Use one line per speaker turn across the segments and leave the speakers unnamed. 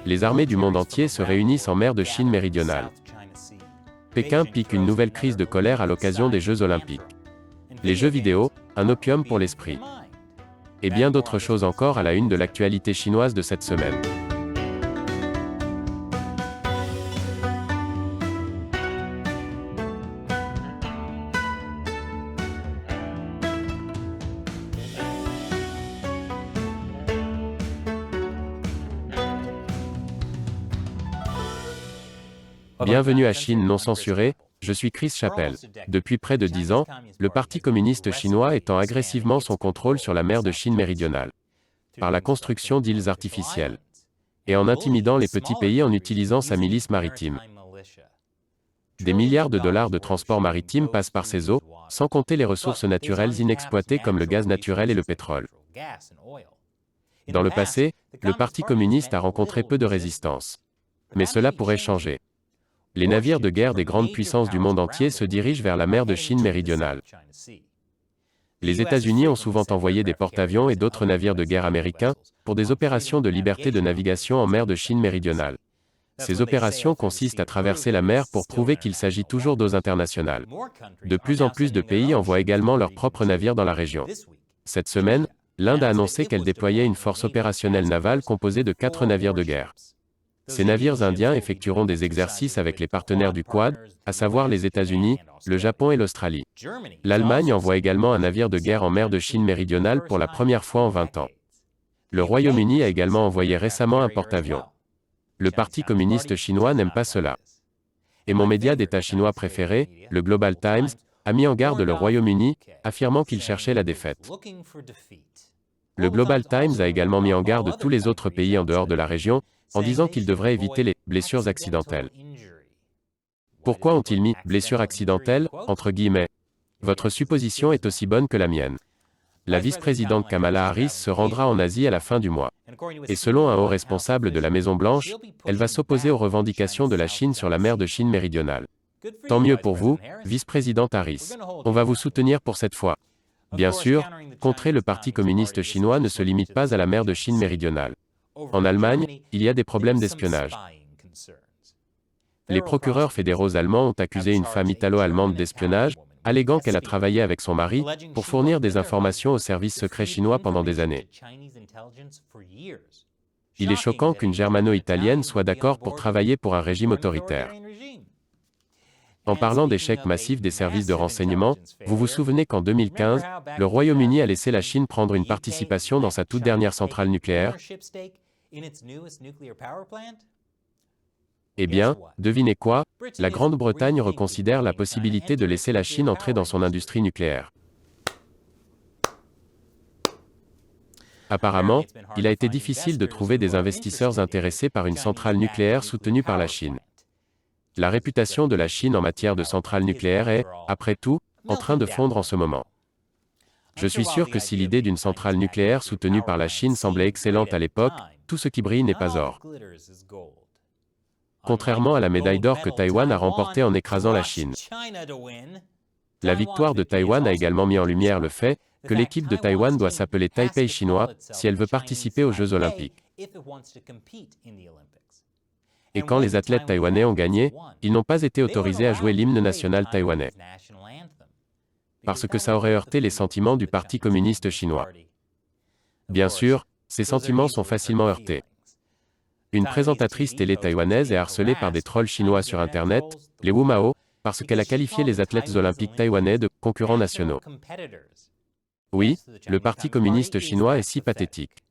Les armées du monde entier se réunissent en mer de Chine méridionale. Pékin pique une nouvelle crise de colère à l'occasion des Jeux Olympiques. Les jeux vidéo, un opium pour l'esprit. Et bien d'autres choses encore à la une de l'actualité chinoise de cette semaine. Bienvenue à Chine non censurée, je suis Chris Chappell. Depuis près de 10 ans, le Parti communiste chinois étend agressivement son contrôle sur la mer de Chine méridionale, par la construction d'îles artificielles, et en intimidant les petits pays en utilisant sa milice maritime. Des milliards de dollars de transport maritime passent par ces eaux, sans compter les ressources naturelles inexploitées comme le gaz naturel et le pétrole. Dans le passé, le Parti communiste a rencontré peu de résistance. Mais cela pourrait changer. Les navires de guerre des grandes puissances du monde entier se dirigent vers la mer de Chine méridionale. Les États-Unis ont souvent envoyé des porte-avions et d'autres navires de guerre américains pour des opérations de liberté de navigation en mer de Chine méridionale. Ces opérations consistent à traverser la mer pour prouver qu'il s'agit toujours d'eaux internationales. De plus en plus de pays envoient également leurs propres navires dans la région. Cette semaine, l'Inde a annoncé qu'elle déployait une force opérationnelle navale composée de 4 navires de guerre. Ces navires indiens effectueront des exercices avec les partenaires du Quad, à savoir les États-Unis, le Japon et l'Australie. L'Allemagne envoie également un navire de guerre en mer de Chine méridionale pour la première fois en 20 ans. Le Royaume-Uni a également envoyé récemment un porte-avions. Le Parti communiste chinois n'aime pas cela. Et mon média d'État chinois préféré, le Global Times, a mis en garde le Royaume-Uni, affirmant qu'il cherchait la défaite. Le Global Times a également mis en garde tous les autres pays en dehors de la région, en disant qu'ils devraient éviter les « blessures accidentelles ». Pourquoi ont-ils mis « blessures accidentelles » entre guillemets? Votre supposition est aussi bonne que la mienne. La vice-présidente Kamala Harris se rendra en Asie à la fin du mois. Et selon un haut responsable de la Maison-Blanche, elle va s'opposer aux revendications de la Chine sur la mer de Chine méridionale. Tant mieux pour vous, vice-présidente Harris. On va vous soutenir pour cette fois. Bien sûr, contrer le Parti communiste chinois ne se limite pas à la mer de Chine méridionale. En Allemagne, il y a des problèmes d'espionnage. Les procureurs fédéraux allemands ont accusé une femme italo-allemande d'espionnage, alléguant qu'elle a travaillé avec son mari pour fournir des informations aux services secrets chinois pendant des années. Il est choquant qu'une germano-italienne soit d'accord pour travailler pour un régime autoritaire. En parlant d'échecs massifs des services de renseignement, vous vous souvenez qu'en 2015, le Royaume-Uni a laissé la Chine prendre une participation dans sa toute dernière centrale nucléaire? Eh bien, devinez quoi? La Grande-Bretagne reconsidère la possibilité de laisser la Chine entrer dans son industrie nucléaire. Apparemment, il a été difficile de trouver des investisseurs intéressés par une centrale nucléaire soutenue par la Chine. La réputation de la Chine en matière de centrales nucléaires est, après tout, en train de fondre en ce moment. Je suis sûr que si l'idée d'une centrale nucléaire soutenue par la Chine semblait excellente à l'époque, tout ce qui brille n'est pas or. Contrairement à la médaille d'or que Taïwan a remportée en écrasant la Chine. La victoire de Taïwan a également mis en lumière le fait que l'équipe de Taïwan doit s'appeler Taipei chinois si elle veut participer aux Jeux Olympiques. Et quand les athlètes taïwanais ont gagné, ils n'ont pas été autorisés à jouer l'hymne national taïwanais. Parce que ça aurait heurté les sentiments du Parti communiste chinois. Bien sûr, ces sentiments sont facilement heurtés. Une présentatrice télé taïwanaise est harcelée par des trolls chinois sur Internet, les Wumao, parce qu'elle a qualifié les athlètes olympiques taïwanais de concurrents nationaux. Oui, le Parti communiste chinois est si pathétique.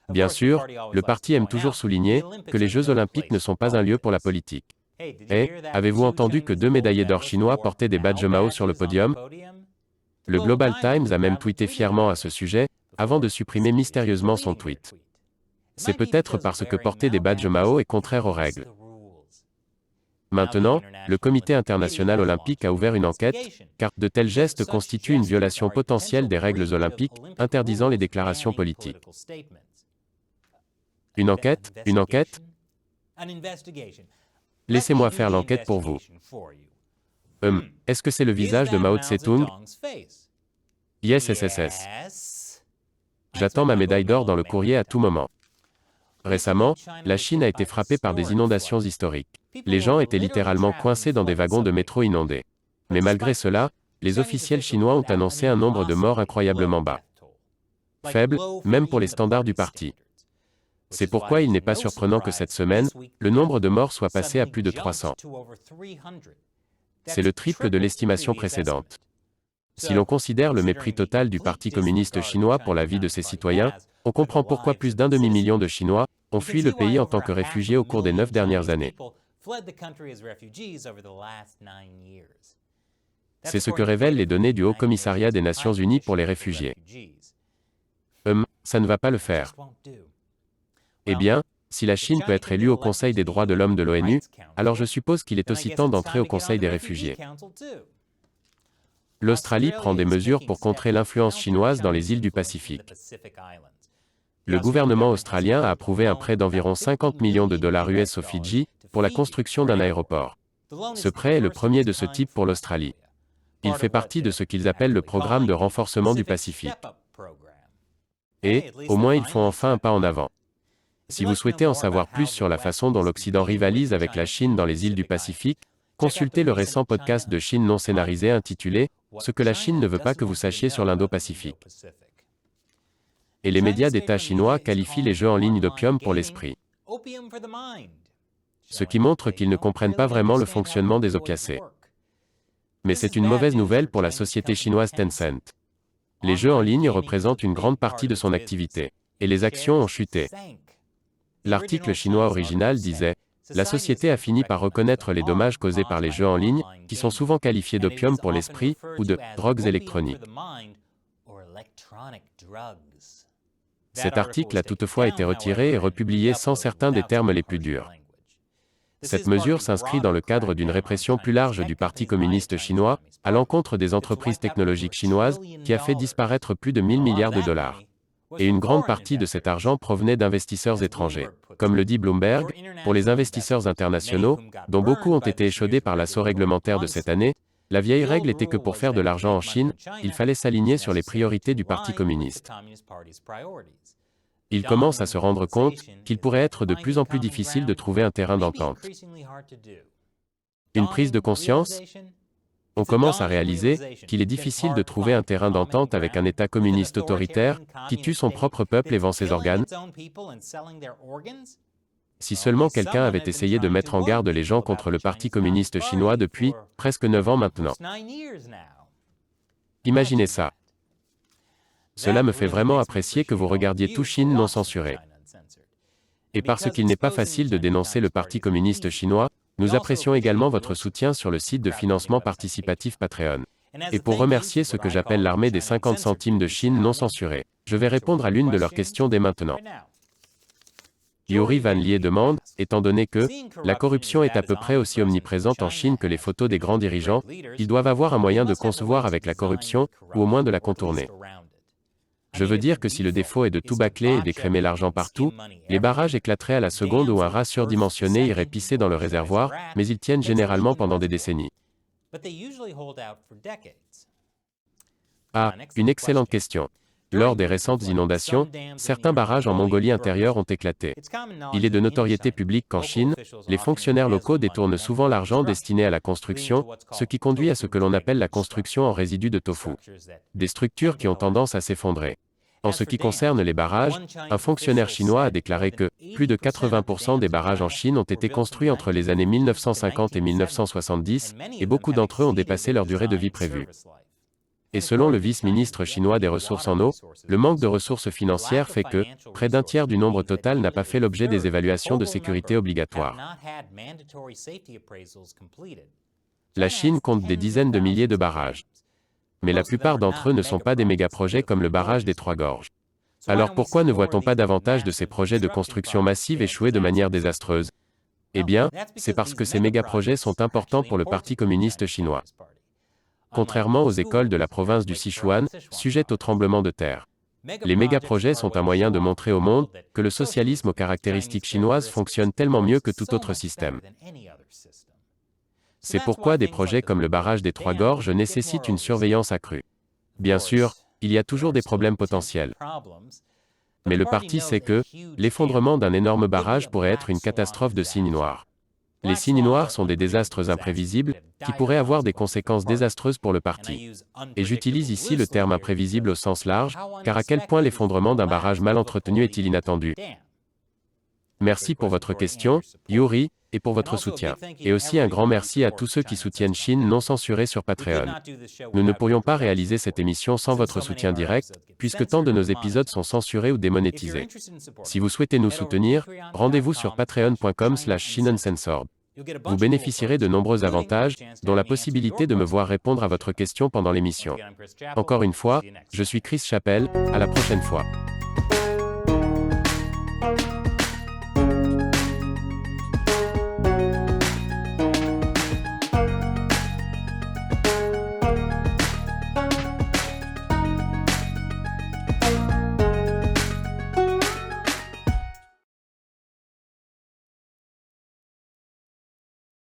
Bien sûr, le parti aime toujours souligner que les Jeux olympiques ne sont pas un lieu pour la politique. Et, avez-vous entendu que 2 médaillés d'or chinois portaient des badges Mao sur le podium? Le Global Times a même tweeté fièrement à ce sujet, avant de supprimer mystérieusement son tweet. C'est peut-être parce que porter des badges Mao est contraire aux règles. Maintenant, le Comité international olympique a ouvert une enquête, car de tels gestes constituent une violation potentielle des règles olympiques, interdisant les déclarations politiques. Une enquête? Une enquête? Laissez-moi faire l'enquête pour vous. Est-ce que c'est le visage de Mao Tse-tung? Yes, SSS. J'attends ma médaille d'or dans le courrier à tout moment. Récemment, la Chine a été frappée par des inondations historiques. Les gens étaient littéralement coincés dans des wagons de métro inondés. Mais malgré cela, les officiels chinois ont annoncé un nombre de morts incroyablement bas. Faible, même pour les standards du parti. C'est pourquoi il n'est pas surprenant que cette semaine, le nombre de morts soit passé à plus de 300. C'est le triple de l'estimation précédente. Si l'on considère le mépris total du Parti communiste chinois pour la vie de ses citoyens, on comprend pourquoi plus d'un demi-million de Chinois ont fui le pays en tant que réfugiés au cours des 9 dernières années. C'est ce que révèlent les données du Haut Commissariat des Nations Unies pour les réfugiés. Ça ne va pas le faire. Eh bien, si la Chine peut être élue au Conseil des droits de l'homme de l'ONU, alors je suppose qu'il est aussi temps d'entrer au Conseil des réfugiés. L'Australie prend des mesures pour contrer l'influence chinoise dans les îles du Pacifique. Le gouvernement australien a approuvé un prêt d'environ 50 millions de dollars US aux Fidji pour la construction d'un aéroport. Ce prêt est le premier de ce type pour l'Australie. Il fait partie de ce qu'ils appellent le programme de renforcement du Pacifique. Et, au moins ils font enfin un pas en avant. Si vous souhaitez en savoir plus sur la façon dont l'Occident rivalise avec la Chine dans les îles du Pacifique, consultez le récent podcast de Chine non scénarisé intitulé « Ce que la Chine ne veut pas que vous sachiez sur l'Indo-Pacifique ». Et les médias d'État chinois qualifient les jeux en ligne d'opium pour l'esprit. Ce qui montre qu'ils ne comprennent pas vraiment le fonctionnement des opiacés. Mais c'est une mauvaise nouvelle pour la société chinoise Tencent. Les jeux en ligne représentent une grande partie de son activité. Et les actions ont chuté. L'article chinois original disait « La société a fini par reconnaître les dommages causés par les jeux en ligne, qui sont souvent qualifiés d'opium pour l'esprit, ou de « drogues électroniques ». Cet article a toutefois été retiré et republié sans certains des termes les plus durs. Cette mesure s'inscrit dans le cadre d'une répression plus large du Parti communiste chinois, à l'encontre des entreprises technologiques chinoises, qui a fait disparaître plus de 1000 milliards de dollars. Et une grande partie de cet argent provenait d'investisseurs étrangers. Comme le dit Bloomberg, pour les investisseurs internationaux, dont beaucoup ont été échaudés par l'assaut réglementaire de cette année, la vieille règle était que pour faire de l'argent en Chine, il fallait s'aligner sur les priorités du Parti communiste. Ils commencent à se rendre compte qu'il pourrait être de plus en plus difficile de trouver un terrain d'entente. Une prise de conscience ? On commence à réaliser qu'il est difficile de trouver un terrain d'entente avec un État communiste autoritaire qui tue son propre peuple et vend ses organes. Si seulement quelqu'un avait essayé de mettre en garde les gens contre le Parti communiste chinois depuis presque 9 ans maintenant. Imaginez ça. Cela me fait vraiment apprécier que vous regardiez tout Chine non censuré. Et parce qu'il n'est pas facile de dénoncer le Parti communiste chinois, nous apprécions également votre soutien sur le site de financement participatif Patreon. Et pour remercier ce que j'appelle l'armée des 50 centimes de Chine non censurée, je vais répondre à l'une de leurs questions dès maintenant. Yuri Van Lie demande, étant donné que la corruption est à peu près aussi omniprésente en Chine que les photos des grands dirigeants, ils doivent avoir un moyen de concevoir avec la corruption, ou au moins de la contourner. Je veux dire que si le défaut est de tout bâcler et d'écrémer l'argent partout, les barrages éclateraient à la seconde où un rat surdimensionné irait pisser dans le réservoir, mais ils tiennent généralement pendant des décennies. Ah, une excellente question. Lors des récentes inondations, certains barrages en Mongolie intérieure ont éclaté. Il est de notoriété publique qu'en Chine, les fonctionnaires locaux détournent souvent l'argent destiné à la construction, ce qui conduit à ce que l'on appelle la construction en résidus de tofu. Des structures qui ont tendance à s'effondrer. En ce qui concerne les barrages, un fonctionnaire chinois a déclaré que plus de 80% des barrages en Chine ont été construits entre les années 1950 et 1970, et beaucoup d'entre eux ont dépassé leur durée de vie prévue. Et selon le vice-ministre chinois des ressources en eau, le manque de ressources financières fait que près d'un tiers du nombre total n'a pas fait l'objet des évaluations de sécurité obligatoires. La Chine compte des dizaines de milliers de barrages. Mais la plupart d'entre eux ne sont pas des méga-projets comme le barrage des Trois Gorges. Alors pourquoi ne voit-on pas davantage de ces projets de construction massive échouer de manière désastreuse? Eh bien, c'est parce que ces méga-projets sont importants pour le Parti communiste chinois. Contrairement aux écoles de la province du Sichuan, sujettes au tremblement de terre. Les méga-projets sont un moyen de montrer au monde que le socialisme aux caractéristiques chinoises fonctionne tellement mieux que tout autre système. C'est pourquoi des projets comme le barrage des Trois Gorges nécessitent une surveillance accrue. Bien sûr, il y a toujours des problèmes potentiels. Mais le parti sait que l'effondrement d'un énorme barrage pourrait être une catastrophe de signes noirs. Les signes noirs sont des désastres imprévisibles, qui pourraient avoir des conséquences désastreuses pour le parti. Et j'utilise ici le terme imprévisible au sens large, car à quel point l'effondrement d'un barrage mal entretenu est-il inattendu? Merci pour votre question, Yuri, et pour votre soutien. Et aussi un grand merci à tous ceux qui soutiennent Chine non censurée sur Patreon. Nous ne pourrions pas réaliser cette émission sans votre soutien direct, puisque tant de nos épisodes sont censurés ou démonétisés. Si vous souhaitez nous soutenir, rendez-vous sur patreon.com/Shin-Uncensored. Vous bénéficierez de nombreux avantages, dont la possibilité de me voir répondre à votre question pendant l'émission. Encore une fois, je suis Chris Chappell, à la prochaine fois.